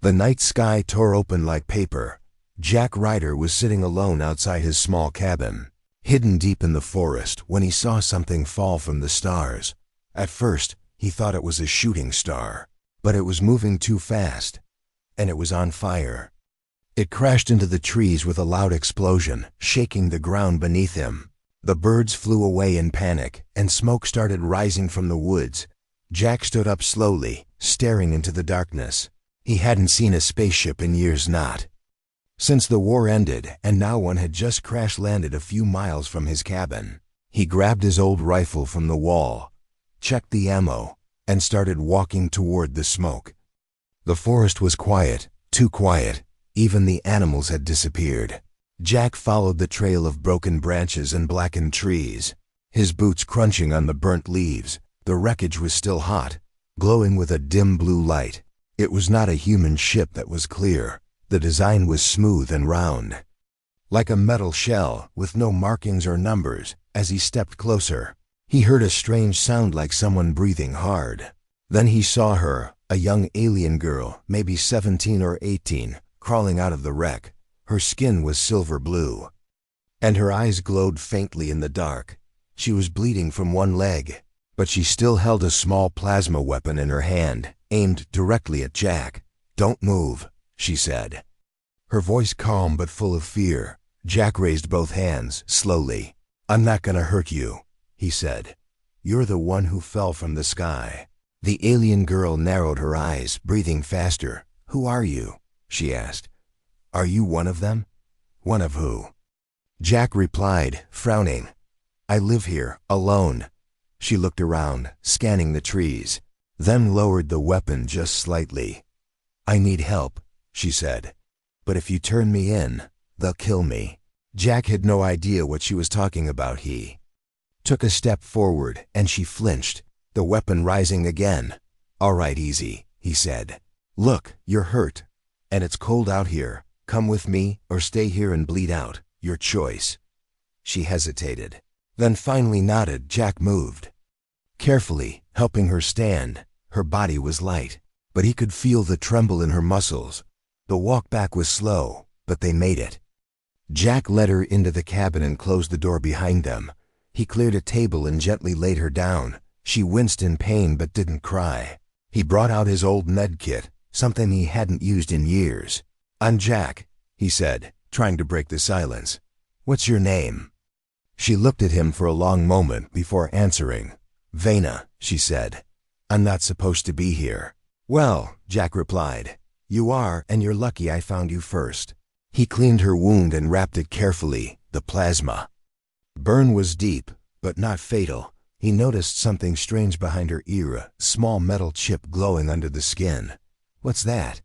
The night sky tore open like paper. Jack Ryder was sitting alone outside his small cabin, hidden deep in the forest, when he saw something fall from the stars. At first, he thought it was a shooting star, but it was moving too fast, and it was on fire. It crashed into the trees with a loud explosion, shaking the ground beneath him. The birds flew away in panic, and smoke started rising from the woods. Jack stood up slowly, staring into the darkness. He hadn't seen a spaceship in years, not since the war ended, and now one had just crash-landed a few miles from his cabin. He grabbed his old rifle from the wall, checked the ammo, and started walking toward the smoke. The forest was quiet, too quiet. Even the animals had disappeared. Jack followed the trail of broken branches and blackened trees, his boots crunching on the burnt leaves. The wreckage was still hot, glowing with a dim blue light. It was not a human ship that was clear. The design was smooth and round, like a metal shell with no markings or numbers. As he stepped closer, he heard a strange sound like someone breathing hard. Then he saw her, a young alien girl, maybe 17 or 18, crawling out of the wreck. Her skin was silver blue, and her eyes glowed faintly in the dark. She was bleeding from one leg, but she still held a small plasma weapon in her hand, aimed directly at Jack. "Don't move," she said, her voice calm but full of fear. Jack raised both hands, slowly. "I'm not gonna hurt you," he said. "You're the one who fell from the sky." The alien girl narrowed her eyes, breathing faster. "Who are you?" she asked. "Are you one of them?" "One of who?" Jack replied, frowning. "I live here, alone." She looked around, scanning the trees, then lowered the weapon just slightly. "I need help," she said. "But if you turn me in, they'll kill me." Jack had no idea what she was talking about. He took a step forward, and she flinched, the weapon rising again. "All right, easy," he said. "Look, you're hurt, and it's cold out here. Come with me, or stay here and bleed out. Your choice." She hesitated, then finally nodded. Jack moved carefully, helping her stand. Her body was light, but he could feel the tremble in her muscles. The walk back was slow, but they made it. Jack led her into the cabin and closed the door behind them. He cleared a table and gently laid her down. She winced in pain but didn't cry. He brought out his old med kit, something he hadn't used in years. "I'm Jack," he said, trying to break the silence. "What's your name?" She looked at him for a long moment before answering. "Vena," she said. "I'm not supposed to be here." "Well," Jack replied, "you are, and you're lucky I found you first." He cleaned her wound and wrapped it carefully. The plasma burn was deep, but not fatal. He noticed something strange behind her ear, a small metal chip glowing under the skin. "What's that?"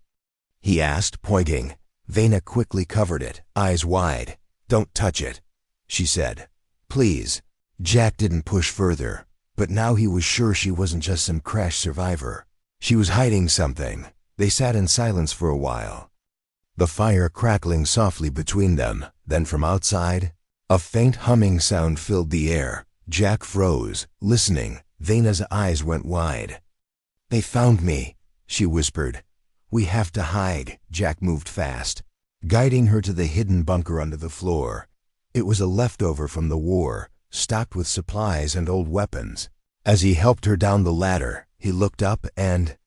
he asked, pointing. Vena quickly covered it, eyes wide. "Don't touch it," she said. "Please." Jack didn't push further, but now he was sure she wasn't just some crash survivor. She was hiding something. They sat in silence for a while, the fire crackling softly between them. Then from outside, a faint humming sound filled the air. Jack froze, listening. Vena's eyes went wide. "They found me," she whispered. "We have to hide." Jack moved fast, guiding her to the hidden bunker under the floor. It was a leftover from the war, stocked with supplies and old weapons. As he helped her down the ladder, he looked up and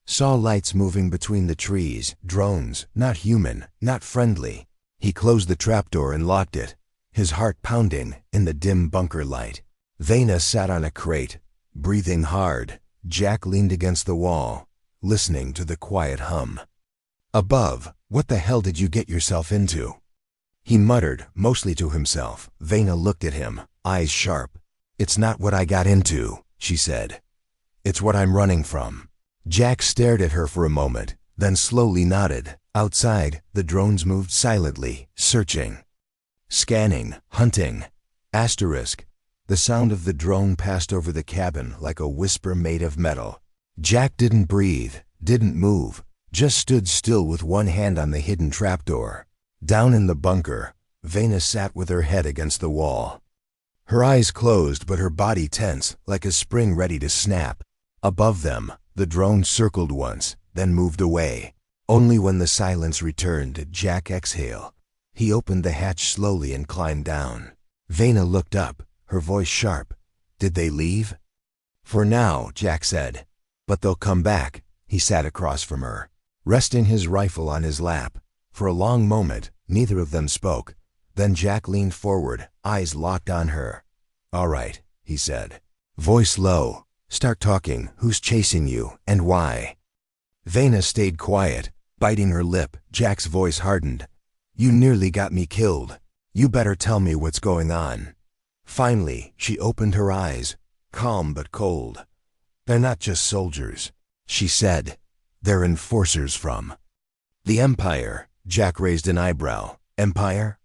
saw lights moving between the trees. Drones, not human, not friendly. He closed the trapdoor and locked it, his heart pounding in the dim bunker light. Vena sat on a crate, breathing hard. Jack leaned against the wall, listening to the quiet hum. Above, "What the hell did you get yourself into?" he muttered, mostly to himself. Vena looked at him, eyes sharp. "It's not what I got into," she said. "It's what I'm running from." Jack stared at her for a moment, then slowly nodded. Outside, the drones moved silently, searching, scanning, hunting. Asterisk. The sound of the drone passed over the cabin like a whisper made of metal. Jack didn't breathe, didn't move, just stood still with one hand on the hidden trapdoor. Down in the bunker, Vena sat with her head against the wall, her eyes closed but her body tense, like a spring ready to snap. Above them, the drone circled once, then moved away. Only when the silence returned did Jack exhale. He opened the hatch slowly and climbed down. Vena looked up, her voice sharp. Did they leave? For now, Jack said. But they'll come back. He sat across from her, resting his rifle on his lap. For a long moment, neither of them spoke. Then Jack leaned forward, eyes locked on her. All right, he said. Voice low. Start talking. Who's chasing you, and why? Vena stayed quiet, biting her lip. Jack's voice hardened. You nearly got me killed. You better tell me what's going on. Finally, she opened her eyes, calm but cold. They're not just soldiers, she said. They're enforcers from the Empire. Jack raised an eyebrow. Empire?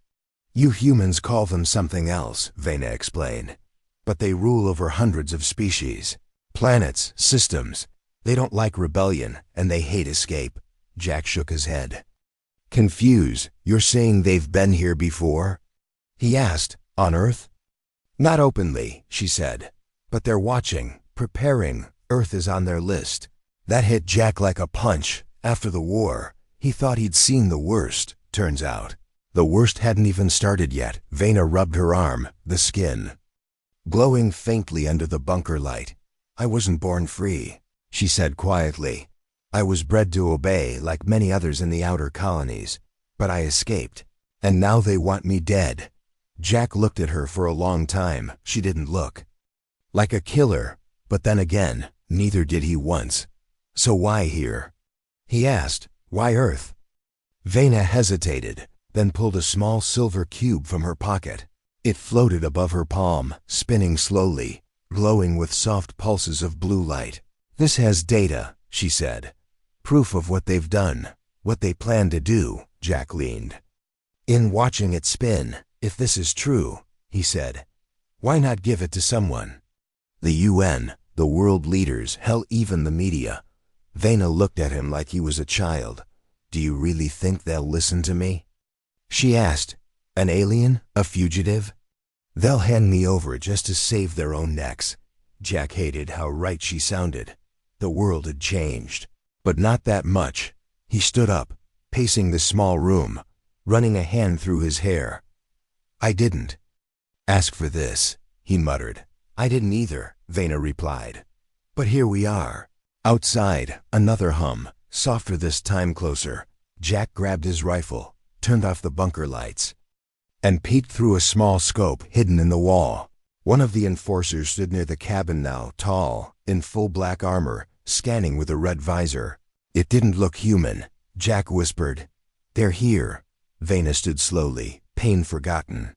You humans call them something else, Vena explained. But they rule over hundreds of species, planets, systems. They don't like rebellion, and they hate escape. Jack shook his head. Confused, you're saying they've been here before? He asked. On Earth? Not openly, she said. But they're watching, preparing. Earth is on their list. That hit Jack like a punch. After the war, he thought he'd seen the worst. Turns out, the worst hadn't even started yet. Vena rubbed her arm, the skin glowing faintly under the bunker light. I wasn't born free, she said quietly. I was bred to obey like many others in the outer colonies. But I escaped. And now they want me dead. Jack looked at her for a long time. She didn't look like a killer. But then again, neither did he once. So why here? He asked. Why Earth? Vena hesitated, then pulled a small silver cube from her pocket. It floated above her palm, spinning slowly, glowing with soft pulses of blue light. This has data, she said. Proof of what they've done, what they plan to do. Jack leaned in, watching it spin. If this is true, he said, why not give it to someone? The UN, the world leaders, hell, even the media. Vena looked at him like he was a child. Do you really think they'll listen to me? She asked. An alien? A fugitive? They'll hand me over just to save their own necks. Jack hated how right she sounded. The world had changed. But not that much. He stood up, pacing the small room, running a hand through his hair. I didn't ask for this, he muttered. I didn't either, Vena replied. But here we are. Outside, another hum, softer this time, closer. Jack grabbed his rifle, turned off the bunker lights, and peeked through a small scope hidden in the wall. One of the enforcers stood near the cabin now, tall, in full black armor, scanning with a red visor. It didn't look human. Jack whispered. They're here. Vena stood slowly, pain forgotten,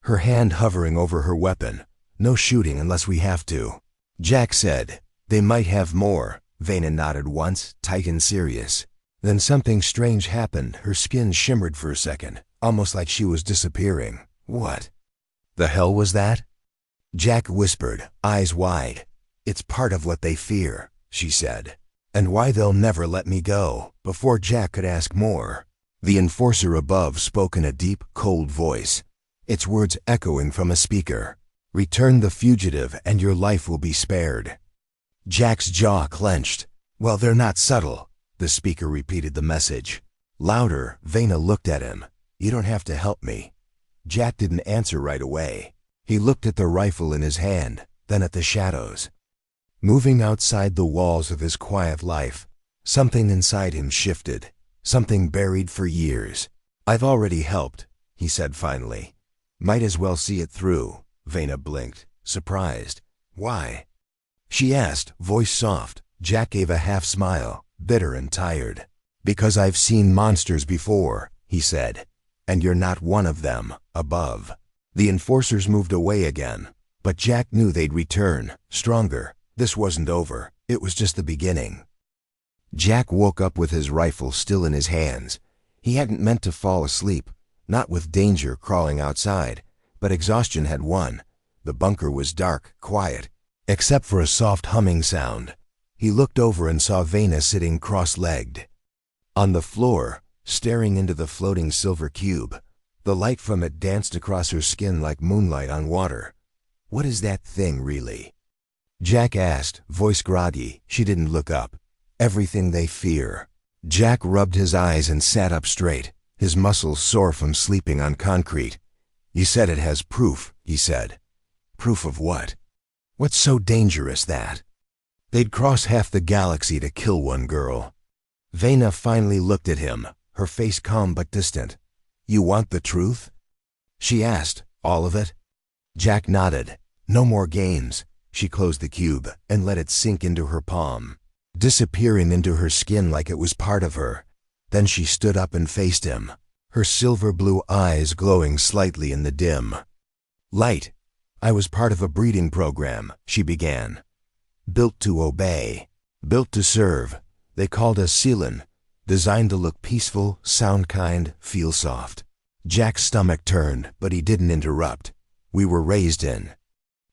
her hand hovering over her weapon. No shooting unless we have to. Jack said. They might have more. Vena nodded once, tight and serious. Then something strange happened. Her skin shimmered for a second, almost like she was disappearing. What the hell was that? Jack whispered, eyes wide. It's part of what they fear, she said. And why they'll never let me go. Before Jack could ask more, the enforcer above spoke in a deep, cold voice, its words echoing from a speaker. Return the fugitive and your life will be spared. Jack's jaw clenched. Well, they're not subtle. The speaker repeated the message. Louder. Vena looked at him. You don't have to help me. Jack didn't answer right away. He looked at the rifle in his hand, then at the shadows moving outside the walls of his quiet life. Something inside him shifted, something buried for years. I've already helped, he said finally. Might as well see it through. Vena blinked, surprised. Why? She asked, voice soft. Jack gave a half smile, bitter and tired. Because I've seen monsters before, he said. And you're not one of them, above. The enforcers moved away again, but Jack knew they'd return, stronger. This wasn't over, it was just the beginning. Jack woke up with his rifle still in his hands. He hadn't meant to fall asleep, not with danger crawling outside, but exhaustion had won. The bunker was dark, quiet, except for a soft humming sound. He looked over and saw Vena sitting cross-legged on the floor, staring into the floating silver cube. The light from it danced across her skin like moonlight on water. What is that thing, really? Jack asked, voice groggy. She didn't look up. Everything they fear. Jack rubbed his eyes and sat up straight, his muscles sore from sleeping on concrete. "You said it has proof," he said. "Proof of what? What's so dangerous that they'd cross half the galaxy to kill one girl?" Vena finally looked at him, her face calm but distant. "You want the truth?" she asked. "All of it?" Jack nodded. "No more games." She closed the cube and let it sink into her palm, disappearing into her skin like it was part of her. Then she stood up and faced him, her silver blue eyes glowing slightly in the dim light. "I was part of a breeding program," she began. "Built to obey, built to serve. They called us Seelan, designed to look peaceful, sound kind, feel soft." Jack's stomach turned, but he didn't interrupt. "We were raised in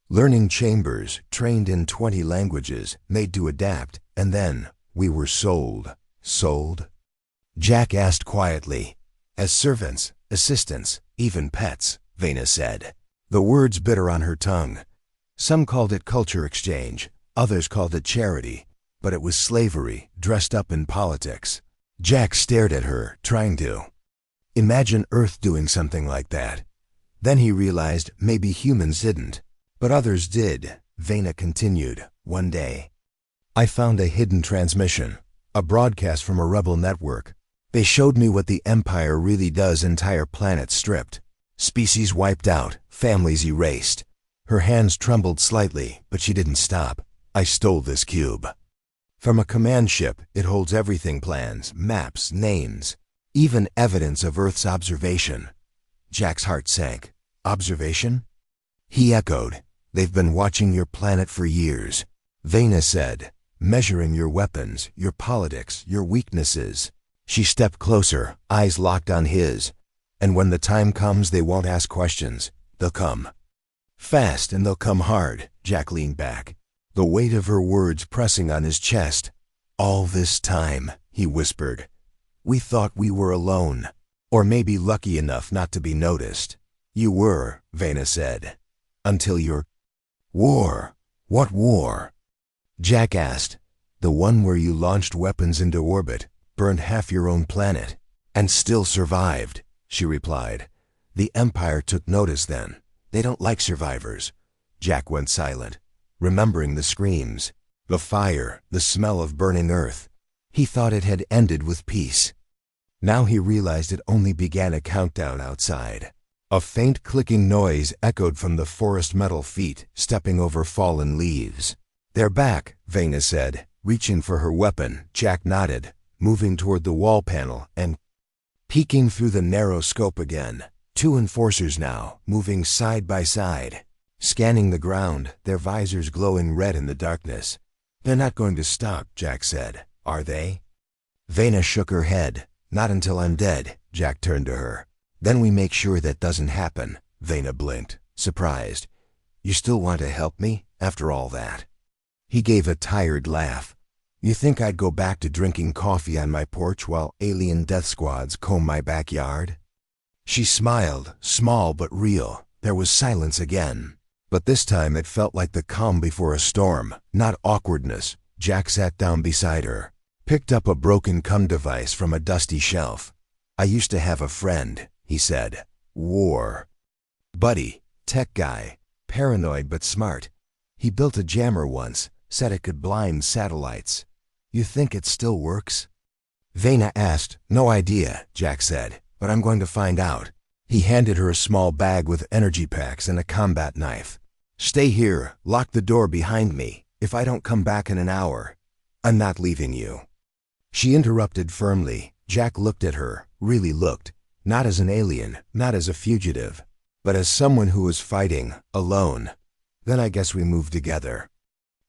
learning chambers, trained in 20 languages, made to adapt, and then we were sold." "Sold?" Jack asked quietly. "As servants, assistants, even pets," Vena said. The words bitter on her tongue. Some called it culture exchange, others called it charity, but it was slavery dressed up in politics. Jack stared at her, trying to imagine Earth doing something like that. Then he realized maybe humans didn't, but others did. Vena continued. "One day, I found a hidden transmission, a broadcast from a rebel network. They showed me what the Empire really does. Entire planets stripped, species wiped out, families erased." Her hands trembled slightly, but she didn't stop. "I stole this cube from a command ship. It holds everything: plans, maps, names, even evidence of Earth's observation." Jack's heart sank. "Observation?" He echoed. "They've been watching your planet for years," Vena said, "measuring your weapons, your politics, your weaknesses." She stepped closer, eyes locked on his. "And when the time comes, they won't ask questions. They'll come fast and they'll come hard." Jack leaned back, the weight of her words pressing on his chest. "All this time," he whispered, "we thought we were alone, or maybe lucky enough not to be noticed." "You were," Vena said, "until your war." "What war?" Jack asked. "The one where you launched weapons into orbit, burned half your own planet, and still survived," she replied. "The Empire took notice then. They don't like survivors." Jack went silent, remembering the screams, the fire, the smell of burning earth. He thought it had ended with peace. Now he realized it only began a countdown outside. A faint clicking noise echoed from the forest metal feet stepping over fallen leaves. "They're back," Vena said, reaching for her weapon. Jack nodded, moving toward the wall panel and peeking through the narrow scope again. 2 enforcers now, moving side by side, scanning the ground, their visors glowing red in the darkness. "They're not going to stop," Jack said. "Are they?" Vena shook her head. "Not until I'm dead." Jack turned to her. "Then we make sure that doesn't happen." Vena blinked, surprised. "You still want to help me, after all that?" He gave a tired laugh. "You think I'd go back to drinking coffee on my porch while alien death squads comb my backyard?" She smiled, small but real. There was silence again, but this time it felt like the calm before a storm, not awkwardness. Jack sat down beside her, picked up a broken cum device from a dusty shelf. "I used to have a friend," he said. "War buddy, tech guy, paranoid but smart. He built a jammer once, said it could blind satellites. You think it still works?" Vena asked. "No idea," Jack said, "but I'm going to find out." He handed her a small bag with energy packs and a combat knife. "Stay here, lock the door behind me. If I don't come back in an hour, I'm not leaving you." She interrupted firmly. Jack looked at her, really looked, not as an alien, not as a fugitive, but as someone who was fighting, alone. "Then I guess we move together,"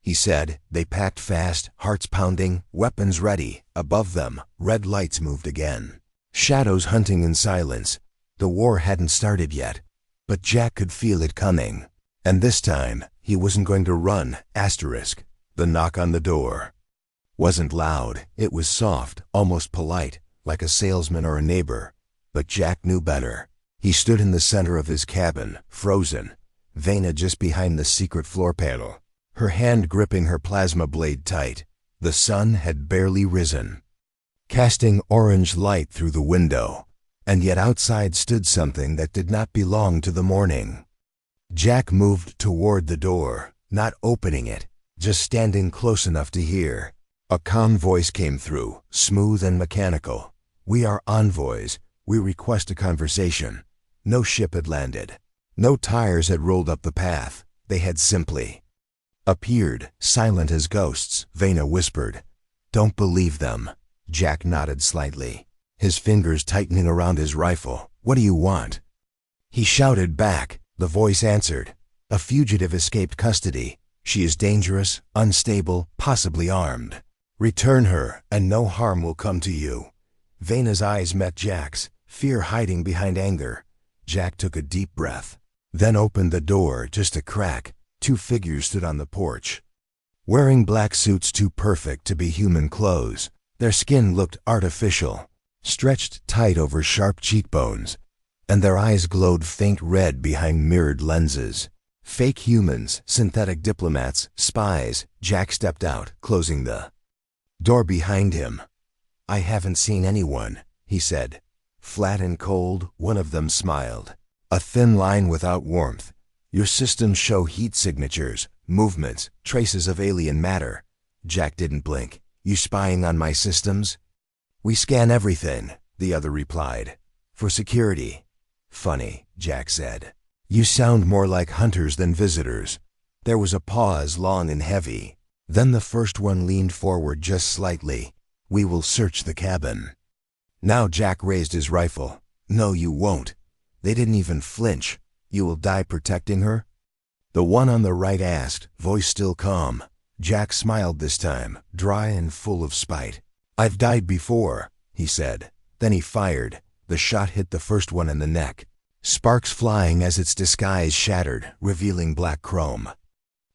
he said. They packed fast, hearts pounding, weapons ready. Above them, red lights moved again. Shadows hunting in silence. The war hadn't started yet, but Jack could feel it coming. And this time, he wasn't going to run. The knock on the door wasn't loud. It was soft, almost polite, like a salesman or a neighbor. But Jack knew better. He stood in the center of his cabin, frozen, Vena just behind the secret floor panel, her hand gripping her plasma blade tight. The sun had barely risen. casting orange light through the window, and yet outside stood something that did not belong to the morning. Jack moved toward the door, not opening it, just standing close enough to hear. A calm voice came through, smooth and mechanical. "We are envoys. We request a conversation." No ship had landed. No tires had rolled up the path. They had simply appeared, silent as ghosts. Vena whispered. "Don't believe them." Jack nodded slightly, his fingers tightening around his rifle. "What do you want?" He shouted back. The voice answered. "A fugitive escaped custody. She is dangerous, unstable, possibly armed. Return her, and no harm will come to you." Vena's eyes met Jack's, fear hiding behind anger. Jack took a deep breath, then opened the door just a crack. Two figures stood on the porch, wearing black suits too perfect to be human clothes. Their skin looked artificial, stretched tight over sharp cheekbones, and their eyes glowed faint red behind mirrored lenses. Fake humans, synthetic diplomats, spies. Jack stepped out, closing the door behind him. "I haven't seen anyone," he said. Flat and cold, one of them smiled. "A thin line without warmth. Your systems show heat signatures, movements, traces of alien matter." Jack didn't blink. "You spying on my systems?" "We scan everything," the other replied. "For security." "Funny," Jack said. "You sound more like hunters than visitors." There was a pause, long and heavy. Then the first one leaned forward just slightly. "We will search the cabin." Now Jack raised his rifle. "No, you won't." They didn't even flinch. "You will die protecting her?" The one on the right asked, voice still calm. Jack smiled this time, dry and full of spite. "I've died before," he said. Then he fired. The shot hit the first one in the neck, sparks flying as its disguise shattered, revealing black chrome.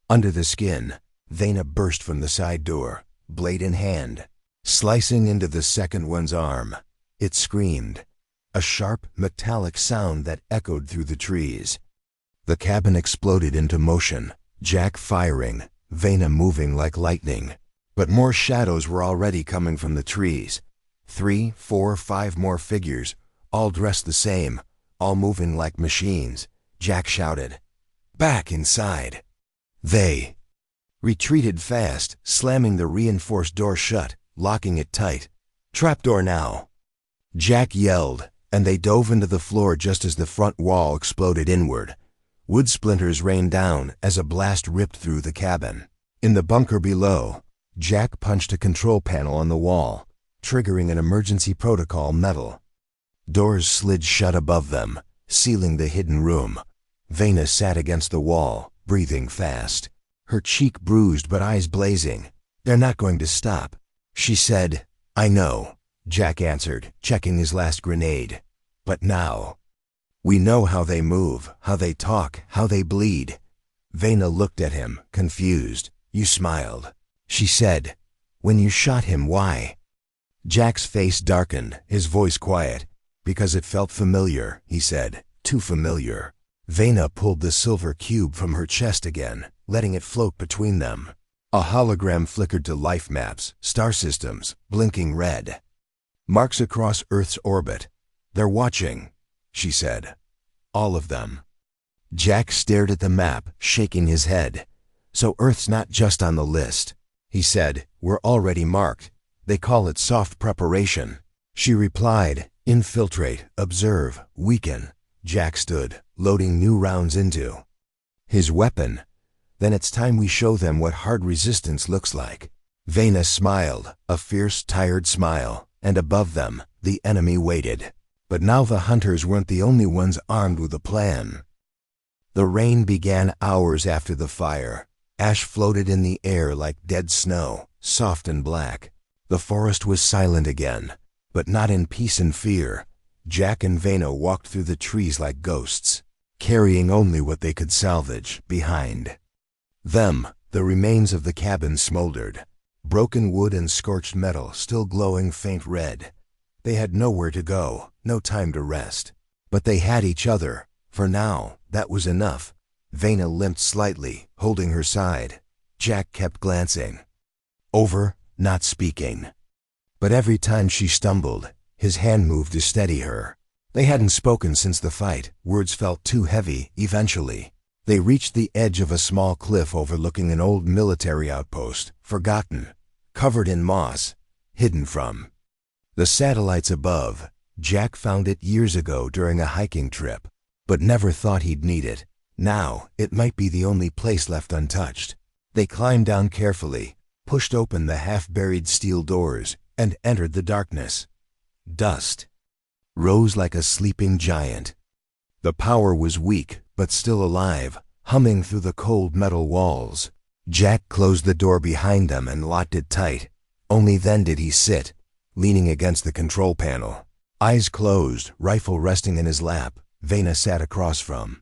Under the skin, Vena burst from the side door, blade in hand, slicing into the second one's arm. It screamed, a sharp, metallic sound that echoed through the trees. The cabin exploded into motion, Jack firing, Vena moving like lightning. But more shadows were already coming from the trees. 3, 4, 5 more figures, all dressed the same, all moving like machines. Jack shouted, "Back inside!" They retreated fast, slamming the reinforced door shut, locking it tight. "Trapdoor now!" Jack yelled, and they dove into the floor just as the front wall exploded inward. Wood splinters rained down as a blast ripped through the cabin. In the bunker below, Jack punched a control panel on the wall, triggering an emergency protocol metal. Doors slid shut above them, sealing the hidden room. Vena sat against the wall, breathing fast, her cheek bruised but eyes blazing. "They're not going to stop," she said. "I know," Jack answered, checking his last grenade. "But now, we know how they move, how they talk, how they bleed." Vena looked at him, confused. "You smiled," she said. "When you shot him, why?" Jack's face darkened, his voice quiet. "Because it felt familiar," he said. "Too familiar." Vena pulled the silver cube from her chest again, letting it float between them. A hologram flickered to life maps, star systems, blinking red. "Marks across Earth's orbit. They're watching," she said. "All of them." Jack stared at the map, shaking his head. "So Earth's not just on the list," he said. "We're already marked. They call it soft preparation." She replied, "Infiltrate, observe, weaken." Jack stood, loading new rounds into his weapon. "Then it's time we show them what hard resistance looks like." Vena smiled, a fierce, tired smile, and above them, the enemy waited. But now the hunters weren't the only ones armed with a plan. The rain began hours after the fire. Ash floated in the air like dead snow, soft and black. The forest was silent again, but not in peace and fear. Jack and Vena walked through the trees like ghosts, carrying only what they could salvage behind them. The remains of the cabin smoldered, broken wood and scorched metal still glowing faint red. They had nowhere to go, no time to rest. But they had each other. For now, that was enough. Vena limped slightly, holding her side. Jack kept glancing over, not speaking. But every time she stumbled, his hand moved to steady her. They hadn't spoken since the fight. Words felt too heavy. Eventually, they reached the edge of a small cliff overlooking an old military outpost, forgotten, covered in moss, hidden from the satellites above. Jack found it years ago during a hiking trip, but never thought he'd need it. Now, it might be the only place left untouched. They climbed down carefully, pushed open the half-buried steel doors, and entered the darkness. Dust rose like a sleeping giant. The power was weak, but still alive, humming through the cold metal walls. Jack closed the door behind them and locked it tight. Only then did he sit, leaning against the control panel. Eyes closed, rifle resting in his lap. Vena sat across from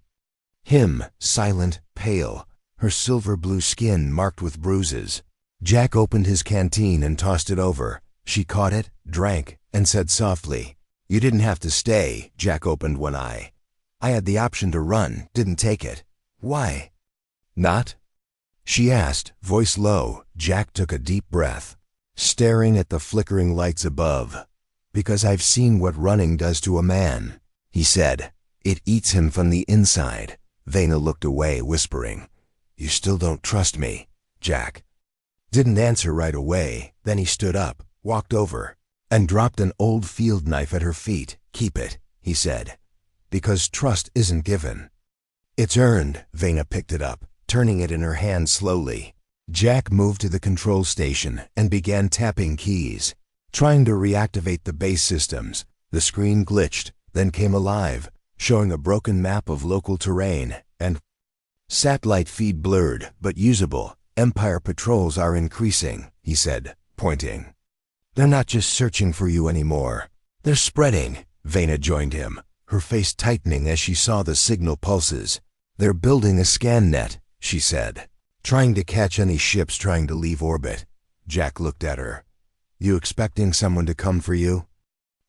him, silent, pale, her silver-blue skin marked with bruises. Jack opened his canteen and tossed it over. She caught it, drank, and said softly, "You didn't have to stay." Jack opened one eye. "I had the option to run, didn't take it." "Why not?" she asked, voice low. Jack took a deep breath, staring at the flickering lights above. "Because I've seen what running does to a man," he said. "It eats him from the inside." Vena looked away, whispering, "You still don't trust me." Jack didn't answer right away. Then he stood up, walked over, and dropped an old field knife at her feet. "Keep it," he said, "because trust isn't given. It's earned." Vena picked it up, turning it in her hand slowly. Jack moved to the control station and began tapping keys, trying to reactivate the base systems. The screen glitched, then came alive, showing a broken map of local terrain, and satellite feed blurred, but usable. "Empire patrols are increasing," he said, pointing. "They're not just searching for you anymore. They're spreading." Vena joined him, her face tightening as she saw the signal pulses. "They're building a scan net," she said, "trying to catch any ships trying to leave orbit." Jack looked at her. "You expecting someone to come for you?"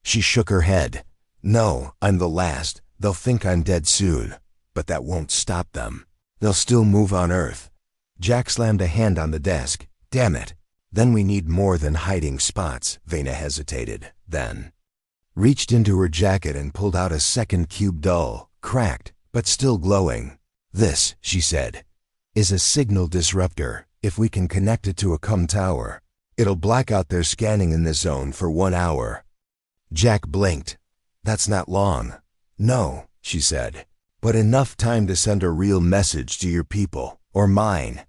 She shook her head. "No, I'm the last. They'll think I'm dead soon, but that won't stop them. They'll still move on Earth." Jack slammed a hand on the desk. "Damn it. Then we need more than hiding spots." Vena hesitated, then reached into her jacket and pulled out a second cube, dull, cracked, but still glowing. "This," she said, "is a signal disruptor. If we can connect it to a comm tower, it'll black out their scanning in this zone for 1 hour." Jack blinked. "That's not long." "No," she said, "but enough time to send a real message to your people, or mine."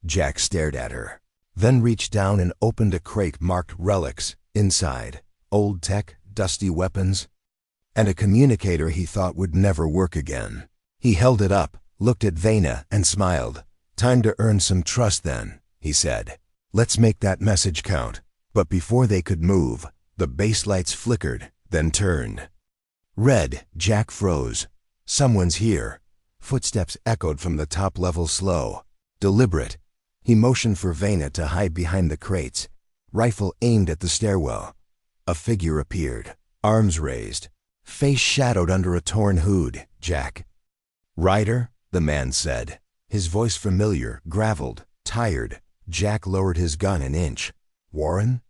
Jack stared at her, then reached down and opened a crate marked relics. Inside, old tech, dusty weapons, and a communicator he thought would never work again. He held it up, looked at Vena, and smiled. "Time to earn some trust then," he said. "Let's make that message count." But before they could move, the base lights flickered, then turned red. Jack froze. "Someone's here." Footsteps echoed from the top level, slow, deliberate. He motioned for Vena to hide behind the crates, rifle aimed at the stairwell. A figure appeared, arms raised, face shadowed under a torn hood. "Jack." "Ryder," the man said, his voice familiar, graveled, tired. Jack lowered his gun an inch. "Warren?"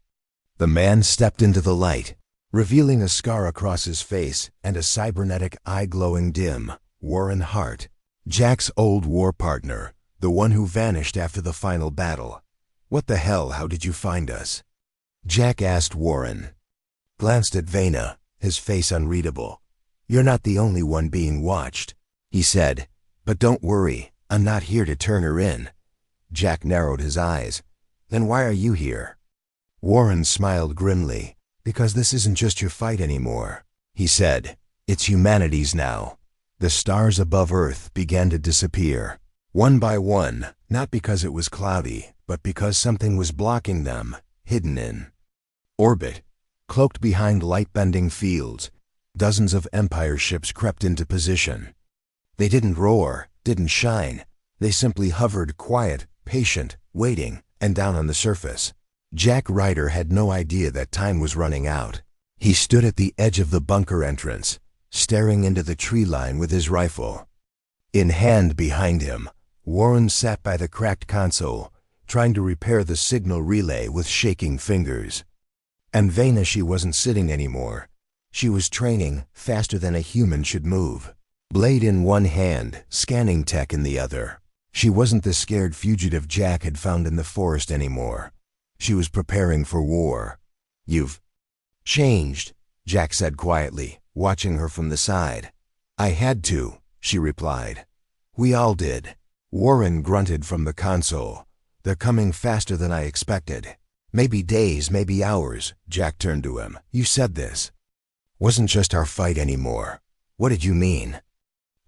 The man stepped into the light, revealing a scar across his face and a cybernetic eye glowing dim. "Warren Hart." Jack's old war partner, the one who vanished after the final battle. "What the hell, how did you find us?" Jack asked Warren. Glanced at Vena, his face unreadable. "You're not the only one being watched," he said. "But don't worry, I'm not here to turn her in." Jack narrowed his eyes. "Then why are you here?" Warren smiled grimly. "Because this isn't just your fight anymore," he said. "It's humanity's now." The stars above Earth began to disappear, one by one, not because it was cloudy, but because something was blocking them, hidden in orbit, cloaked behind light-bending fields. Dozens of Empire ships crept into position. They didn't roar, didn't shine. They simply hovered, quiet, patient, waiting, and down on the surface. Jack Ryder had no idea that time was running out. He stood at the edge of the bunker entrance, staring into the tree line with his rifle in hand. Behind him, Warren sat by the cracked console, trying to repair the signal relay with shaking fingers. And Vena, she wasn't sitting anymore. She was training faster than a human should move. Blade in one hand, scanning tech in the other. She wasn't the scared fugitive Jack had found in the forest anymore. She was preparing for war. "You've changed," Jack said quietly, watching her from the side. "I had to," she replied. "We all did." Warren grunted from the console. "They're coming faster than I expected. Maybe days, maybe hours." Jack turned to him. "You said this wasn't just our fight anymore. What did you mean?"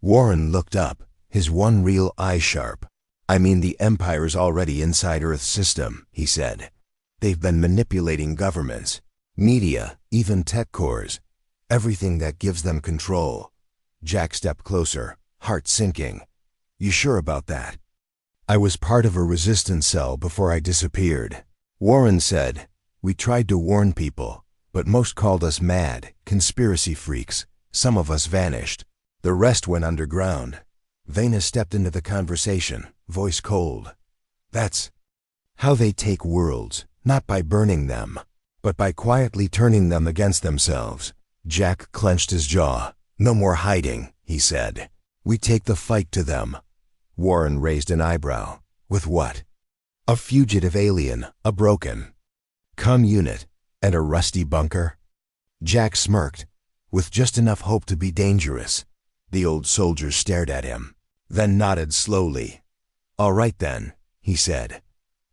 Warren looked up, his one real eye sharp. "I mean the Empire's already inside Earth's system," he said. "They've been manipulating governments, media, even tech cores. Everything that gives them control." Jack stepped closer, heart sinking. "You sure about that?" "I was part of a resistance cell before I disappeared," Warren said. "We tried to warn people, but most called us mad, conspiracy freaks. Some of us vanished. The rest went underground." Vena stepped into the conversation, voice cold. "That's how they take worlds, not by burning them, but by quietly turning them against themselves." Jack clenched his jaw. "No more hiding," he said. "We take the fight to them." Warren raised an eyebrow. "With what?" "A fugitive alien, a broken unit, and a rusty bunker." Jack smirked. "With just enough hope to be dangerous." The old soldier stared at him, then nodded slowly. "All right then," he said.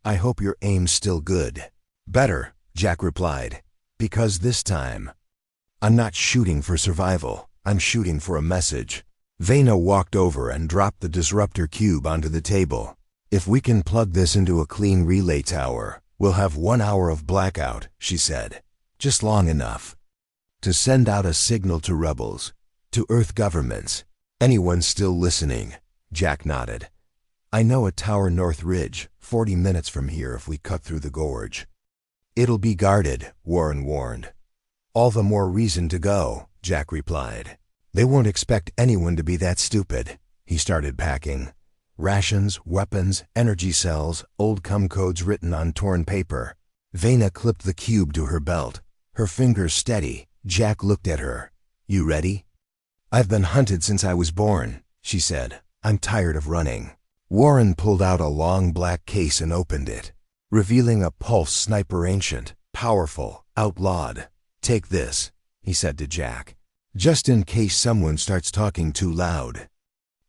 "I hope your aim's still good." "Better," Jack replied, "because this time I'm not shooting for survival. I'm shooting for a message." Vena walked over and dropped the disruptor cube onto the table. "If we can plug this into a clean relay tower, we'll have 1 hour of blackout," she said. "Just long enough to send out a signal to rebels, to Earth governments." "Anyone still listening?" Jack nodded. "I know a tower North Ridge, 40 minutes from here if we cut through the gorge." "It'll be guarded," Warren warned. "All the more reason to go," Jack replied. "They won't expect anyone to be that stupid." He started packing. Rations, weapons, energy cells, old codes written on torn paper. Vena clipped the cube to her belt, her fingers steady. Jack looked at her. "You ready?" "I've been hunted since I was born," she said. "I'm tired of running." Warren pulled out a long black case and opened it, revealing a pulse sniper ancient, powerful, outlawed. "Take this," he said to Jack, "just in case someone starts talking too loud."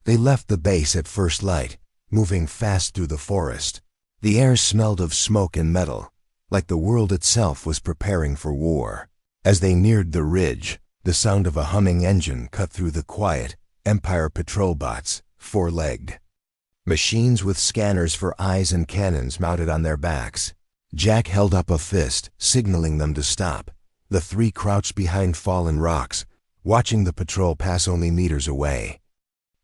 They left the base at first light, moving fast through the forest. The air smelled of smoke and metal, like the world itself was preparing for war. As they neared the ridge, the sound of a humming engine cut through the quiet. Empire patrol bots, 4-legged. Machines with scanners for eyes and cannons mounted on their backs. Jack held up a fist, signaling them to stop. The three crouched behind fallen rocks, watching the patrol pass only meters away.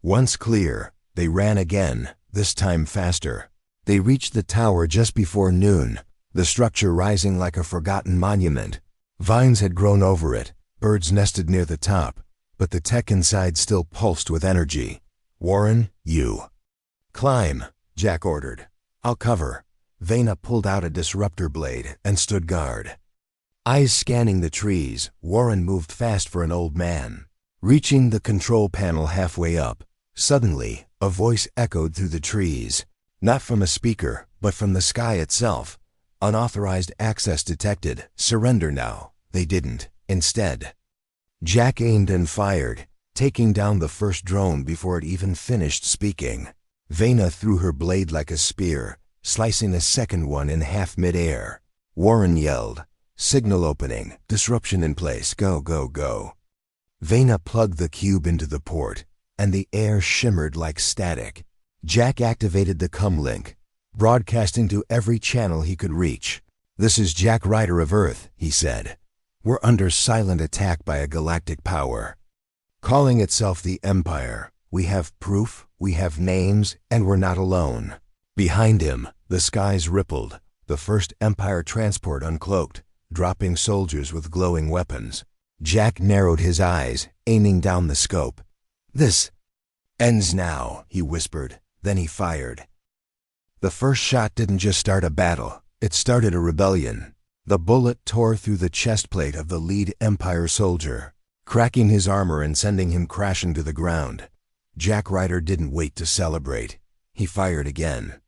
Once clear, they ran again, this time faster. They reached the tower just before noon, the structure rising like a forgotten monument. Vines had grown over it, birds nested near the top, but the tech inside still pulsed with energy. "Warren, you climb," Jack ordered. "I'll cover." Vena pulled out a disruptor blade and stood guard. Eyes scanning the trees, Warren moved fast for an old man. Reaching the control panel halfway up, suddenly, a voice echoed through the trees. Not from a speaker, but from the sky itself. "Unauthorized access detected. Surrender now." They didn't. Instead, Jack aimed and fired, taking down the first drone before it even finished speaking. Vena threw her blade like a spear, slicing a second one in half midair. Warren yelled, "Signal opening, disruption in place, go, go, go." Vena plugged the cube into the port, and the air shimmered like static. Jack activated the comlink, broadcasting to every channel he could reach. "This is Jack Ryder of Earth," he said. "We're under silent attack by a galactic power, calling itself the Empire. We have proof, we have names, and we're not alone." Behind him, the skies rippled, the first Empire transport uncloaked, dropping soldiers with glowing weapons. Jack narrowed his eyes, aiming down the scope. "This ends now," he whispered. Then he fired. The first shot didn't just start a battle, it started a rebellion. The bullet tore through the chest plate of the lead Empire soldier, cracking his armor and sending him crashing to the ground. Jack Ryder didn't wait to celebrate. He fired again.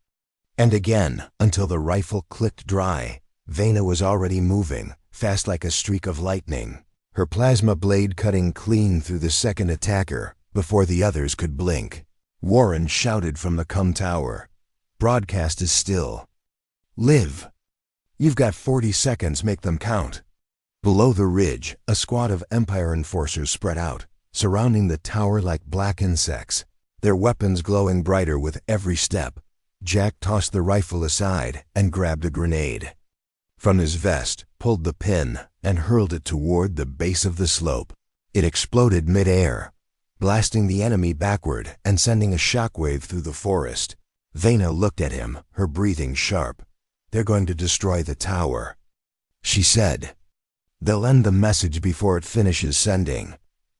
And again, until the rifle clicked dry. Vena was already moving, fast like a streak of lightning, her plasma blade cutting clean through the second attacker before the others could blink. Warren shouted from the com tower. "Broadcast is still. Live. You've got 40 seconds, make them count." Below the ridge, a squad of Empire enforcers spread out, surrounding the tower like black insects, their weapons glowing brighter with every step. Jack tossed the rifle aside and grabbed a grenade. From his vest, pulled the pin, and hurled it toward the base of the slope. It exploded mid-air, blasting the enemy backward and sending a shockwave through the forest. Vena looked at him, her breathing sharp. "They're going to destroy the tower," she said. "They'll end the message before it finishes sending.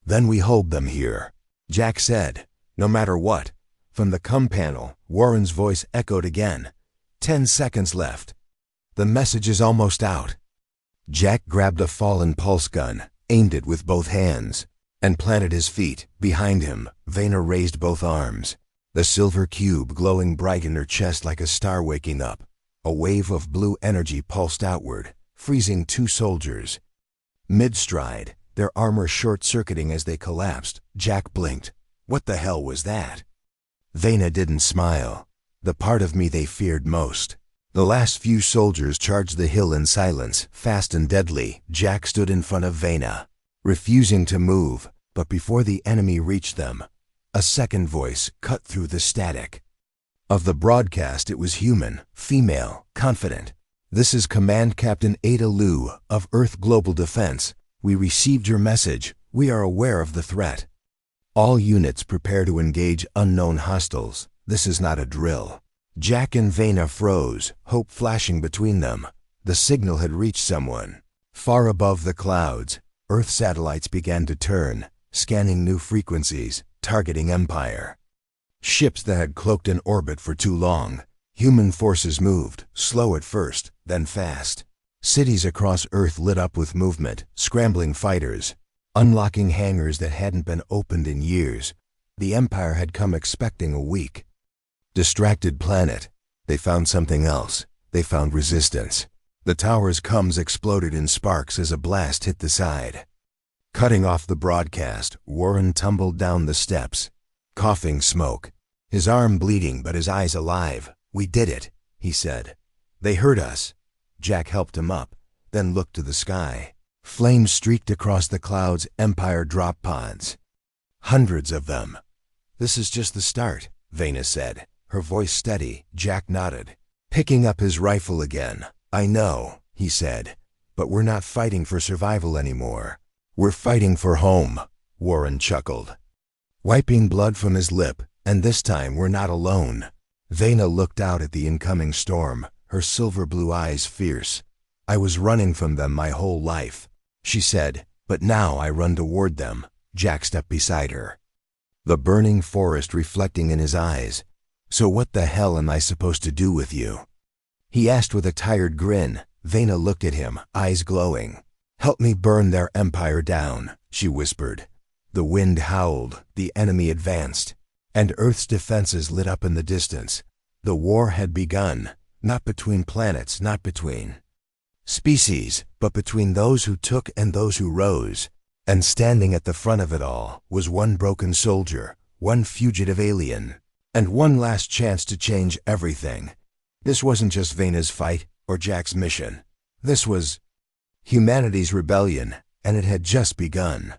Then we hold them here." Jack said, "No matter what." From the com panel, Warren's voice echoed again. 10 seconds left. "The message is almost out." Jack grabbed a fallen pulse gun, aimed it with both hands, and planted his feet. Behind him, Vena raised both arms, the silver cube glowing bright in her chest like a star waking up. A wave of blue energy pulsed outward, freezing 2 soldiers. Mid-stride, their armor short-circuiting as they collapsed, Jack blinked. What the hell was that? Vena didn't smile. The part of me they feared most. The last few soldiers charged the hill in silence, fast and deadly. Jack stood in front of Vena, refusing to move, but before the enemy reached them, a second voice cut through the static. Of the broadcast, it was human, female, confident. "This is Command Captain Ada Liu of Earth Global Defense. We received your message. We are aware of the threat. All units prepare to engage unknown hostiles. This is not a drill." Jack and Vena froze, hope flashing between them. The signal had reached someone. Far above the clouds, Earth satellites began to turn, scanning new frequencies, targeting Empire. Ships that had cloaked in orbit for too long. Human forces moved, slow at first, then fast. Cities across Earth lit up with movement, scrambling fighters, unlocking hangars that hadn't been opened in years. The Empire had come expecting a week. Distracted planet. They found something else. They found resistance. The tower's comms exploded in sparks as a blast hit the side. Cutting off the broadcast, Warren tumbled down the steps, coughing smoke, his arm bleeding but his eyes alive. "We did it," he said. "They heard us." Jack helped him up, then looked to the sky. Flames streaked across the clouds, Empire drop pods. Hundreds of them. "This is just the start," Vena said, her voice steady. Jack nodded, picking up his rifle again. "I know," he said, "but we're not fighting for survival anymore. We're fighting for home," Warren chuckled, wiping blood from his lip. "And this time we're not alone." Vena looked out at the incoming storm, her silver blue eyes fierce. "I was running from them my whole life," she said, "but now I run toward them." Jack stepped beside her, the burning forest reflecting in his eyes. "So what the hell am I supposed to do with you?" he asked with a tired grin. Vena looked at him, eyes glowing. "Help me burn their empire down," she whispered. The wind howled, the enemy advanced, and Earth's defenses lit up in the distance. The war had begun, not between planets, not between species, but between those who took and those who rose. And standing at the front of it all was one broken soldier, one fugitive alien, and one last chance to change everything. This wasn't just Vena's fight or Jack's mission. This was humanity's rebellion, and it had just begun.